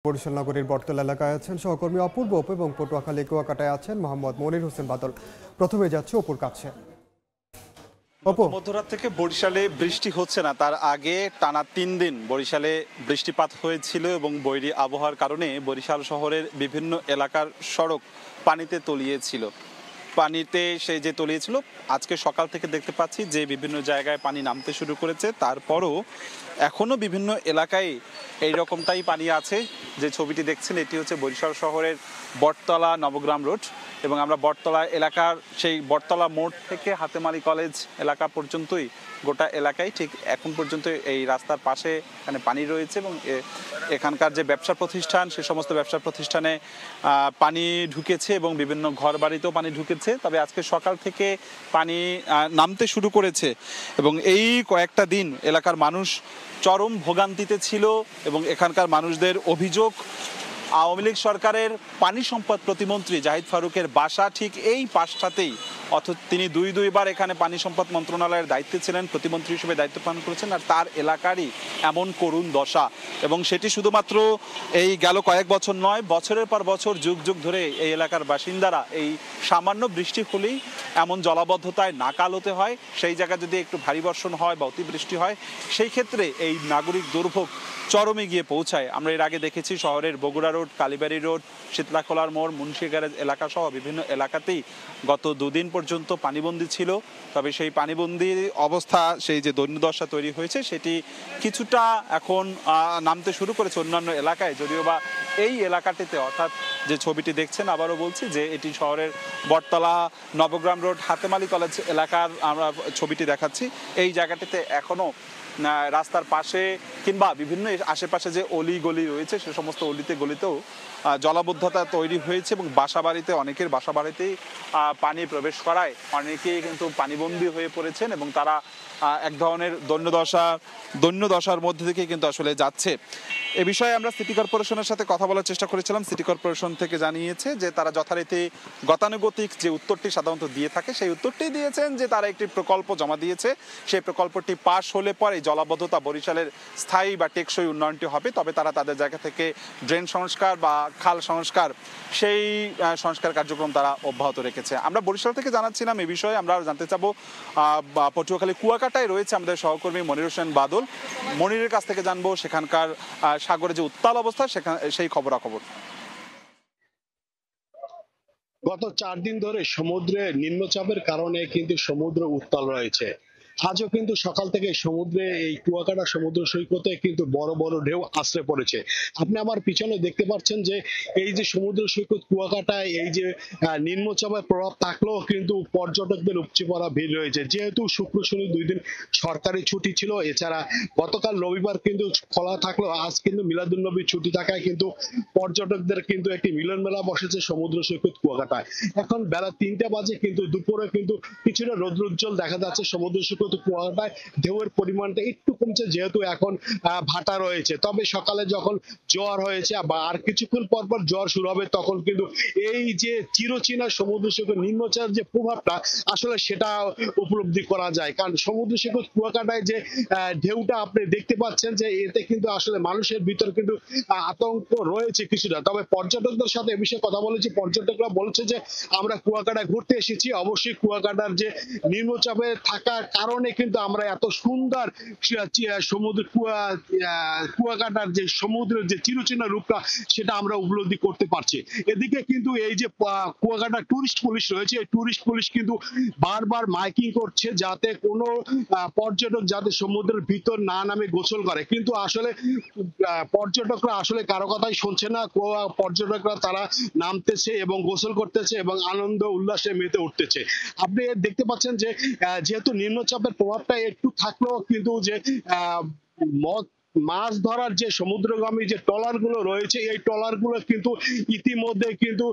বরিশাল নগরীর বটতলা এলাকায় আছেন সহকর্মী অপূর্ব এবং পটুয়াখালী কুয়াকাটায় আছেন মোহাম্মদ মনির হোসেন বাদল। প্রথমে যাচ্ছে অপুর কাছে। মধ্যরাত থেকে বরিশালে বৃষ্টি হচ্ছে না, তার আগে টানা 3 দিন বরিশালে বৃষ্টিপাত হয়েছিল এবং বৈরী আবহাওয়ার কারণে বরিশাল শহরের বিভিন্ন এলাকার সড়ক পানিতে তলিয়েছিল। পানিতে সেই যে তলিয়েছিল, আজকে সকাল থেকে দেখতে পাচ্ছি যে বিভিন্ন জায়গায় পানি নামতে শুরু করেছে। তারপরও এখনো বিভিন্ন এলাকায় এই রকমটাই পানি আছে। যে ছবিটি দেখছেন এটি হচ্ছে বরিশাল শহরের বটতলা নবগ্রাম রোড, এবং আমরা বটতলা এলাকার সেই বটতলা মোড় থেকে হাতেমালি কলেজ এলাকা পর্যন্তই গোটা এলাকায় ঠিক এখন পর্যন্ত এই রাস্তার পাশে এখানে পানি রয়েছে, এবং এখানকার যে ব্যবসা প্রতিষ্ঠান সে সমস্ত ব্যবসা প্রতিষ্ঠানে পানি ঢুকেছে এবং বিভিন্ন ঘর বাড়িতেও পানি ঢুকেছে। তবে আজকে সকাল থেকে পানি নামতে শুরু করেছে এবং এই কয়েকটা দিন এলাকার মানুষ চরম ভোগান্তিতে ছিল। এবং এখানকার মানুষদের অভিযোগ, আওয়ামী লীগ সরকারের পানি সম্পদ প্রতিমন্ত্রী জাহিদ ফারুকের বাসা ঠিক এই পাশটাতেই, অথচ তিনি দুইবার এখানে পানি সম্পদ মন্ত্রণালয়ের দায়িত্বে ছিলেন, প্রতিমন্ত্রী হিসেবে দায়িত্ব পালন করেছেন, আর তার এলাকারই এমন করুণ দশা। এবং সেটি শুধুমাত্র এই গেল কয়েক বছর নয়, বছরের পর বছর যুগ যুগ ধরে এই এলাকার বাসিন্দারা এই সামান্য বৃষ্টি হলেই এমন জলাবদ্ধতায় নাকাল হতে হয়। সেই জায়গায় যদি একটু ভারী বর্ষণ হয় বা অতিবৃষ্টি হয়, সেই ক্ষেত্রে এই নাগরিক দুর্ভোগ চরমে গিয়ে পৌঁছায়। আমরা এর আগে দেখেছি শহরের বগুড়া রোড, কালীবাড়ি রোড, শীতলাখোলার মোড়, মুন্সি গ্যারেজ এলাকা সহ বিভিন্ন এলাকাতেই গত দুদিন পর্যন্ত পানিবন্দী ছিল। তবে সেই পানিবন্দী অবস্থা, সেই যে দৈন্যদশা তৈরি হয়েছে, সেটি কিছুটা এখন নামতে শুরু করেছে অন্যান্য এলাকায়, যদিও বা এই এলাকাটিতে, অর্থাৎ যে ছবিটি দেখছেন, আবারও বলছি যে এটি শহরের বটতলা নবগ্রাম রোড হাতেমালি কলেজ এলাকার আমরা ছবিটি দেখাচ্ছি। এই জায়গাটিতে এখনো রাস্তার পাশে কিংবা বিভিন্ন আশেপাশে যে অলি গলি রয়েছে সে সমস্ত অলিতে গলিতেও জলাবদ্ধতা তৈরি হয়েছে, এবং অনেকের বাসা বাড়িতেই পানি প্রবেশ করায় অনেকেই কিন্তু পানিবন্দী হয়ে পড়েছেন, এবং তারা এক ধরনের দৈন্যদশার মধ্যে থেকে কিন্তু আসলে যাচ্ছে। এ বিষয়ে আমরা সিটি কর্পোরেশনের সাথে কথা বলার চেষ্টা করেছিলাম। সিটি কর্পোরেশন থেকে জানিয়েছে যে তারা যথারীতি গতানুগতিক যে উত্তরটি সাধারণত দিয়ে থাকে সেই উত্তরটি দিয়েছেন যে তারা একটি প্রকল্প জমা দিয়েছে, সেই প্রকল্পটি পাশ হলে পরে জলাবদ্ধতা বরিশালের স্থায়ী বা টেকসই উন্নয়নটি হবে। তবে তারা তাদের জায়গা থেকে ড্রেন সংস্কার বা খাল সংস্কার, সেই সংস্কার কার্যক্রম তারা অব্যাহত রেখেছে। আমরা বরিশাল থেকে জানাচ্ছিলাম এ বিষয়ে। আমরা জানতে চাবো পটুয়াখালী কুয়াকাটায় রয়েছে আমাদের সহকর্মী মনির হোসেন বাদল। মনিরের কাছ থেকে জানবো সেখানকার সাগরে যে উত্তাল অবস্থা সেই খবরাখবর। গত 4 দিন ধরে সমুদ্রে নিম্নচাপের কারণে কিন্তু সমুদ্র উত্তাল রয়েছে। আজও কিন্তু সকাল থেকে সমুদ্রে এই কুয়াকাটা সমুদ্র সৈকতে কিন্তু বড় বড় ঢেউ আছড়ে পড়েছে। আপনি আমার পিছনে দেখতে পাচ্ছেন যে এই যে সমুদ্র সৈকত কুয়াকাটায় এই যে নিম্নচাপের প্রভাব থাকলেও কিন্তু পর্যটকদের উপচে পড়া ভিড় রয়েছে। যেহেতু শুক্র শনি 2 দিন সরকারি ছুটি ছিল, এছাড়া গতকাল রবিবার কিন্তু খোলা থাকলেও আজ কিন্তু মিলাদুন্নবীর ছুটি থাকায় কিন্তু পর্যটকদের কিন্তু একটি মিলন মেলা বসেছে সমুদ্র সৈকত কুয়াকাটায়। এখন বেলা 3টা বাজে, কিন্তু দুপুরে কিন্তু কিছুটা রৌদ্রোজ্জ্বল দেখা যাচ্ছে সমুদ্র সৈকত কুয়াকাটায়। ঢেউয়ের পরিমাণটা একটু কমছে যেহেতু এখন ভাটা রয়েছে। তবে সকালে যখন জ্বর হয়েছে বা আর কিছুক্ষণ পর পর জ্বর শুরু হবে, তখন কিন্তু এই যে চিরচেনা সমুদ্র সৈকত নিম্নচাপের যে প্রভাবটা আসলে সেটা উপলব্ধি করা যায়। কারণ সমুদ্র সৈকত কুয়াকাটায় যে ঢেউটা আপনি দেখতে পাচ্ছেন যে এতে কিন্তু আসলে মানুষের ভিতর কিন্তু আতঙ্ক রয়েছে কিছুটা। তবে পর্যটকদের সাথে এ বিষয়ে কথা বলেছি, পর্যটকরা বলছে যে আমরা কুয়াকাটায় ঘুরতে এসেছি। অবশ্যই কুয়াকাটার যে নিম্নচাপে থাকার কারণে কিন্তু আমরা এত সুন্দর সমুদ্র কুয়াকাটার যে সমুদ্রের যে চিরচেনা রূপটা সেটা আমরা উপলব্ধি করতে পারছি। এদিকে কিন্তু এই যে কুয়াকাটা টুরিস্ট পুলিশ রয়েছে, এই টুরিস্ট পুলিশ কিন্তু বারবার মাইকিং করছে যাতে কোনো পর্যটক যাতে সমুদ্রের ভিতর না নামে গোসল করে, কিন্তু আসলে পর্যটকরা আসলে কারো কথাই শুনছে না। পর্যটকরা তারা নামতেছে এবং গোসল করতেছে এবং আনন্দ উল্লাসে মেতে উঠতেছে। আপনি দেখতে পাচ্ছেন যে যেহেতু নিম্নচাপের প্রভাবটা একটু থাকলেও কিন্তু যে মাছ ধরার যে সমুদ্রগামী যে ট্রলার গুলো রয়েছে, এই ট্রলার গুলো কিন্তু ইতিমধ্যে কিন্তু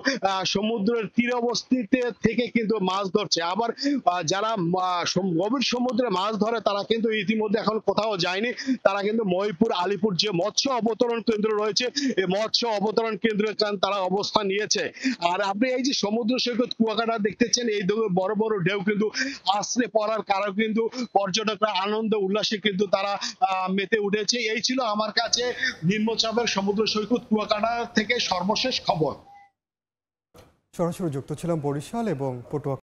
সমুদ্রের তীরবর্তীতে থেকে কিন্তু মাছ ধরছে। আবার যারা গভীর সমুদ্রে মাছ ধরে তারা কিন্তু ইতিমধ্যে এখন কোথাও যায়নি, তারা কিন্তু মহিপুর আলিপুর যে মৎস্য অবতরণ কেন্দ্র রয়েছে এই মৎস্য অবতরণ কেন্দ্রে তারা অবস্থান নিয়েছে। আর আপনি এই যে সমুদ্র সৈকত কুয়াকাটা দেখতেছেন, এই বড় বড় ঢেউ কিন্তু আছড়ে পড়ার কারণে কিন্তু পর্যটকরা আনন্দ উল্লাসে কিন্তু তারা মেতে উঠেছে। এই ছিল আমার কাছে নিম্নচাপের সমুদ্র সৈকত কুয়াকাটা থেকে সর্বশেষ খবর। সরাসরি যুক্ত ছিলাম বরিশাল এবং পটুয়া।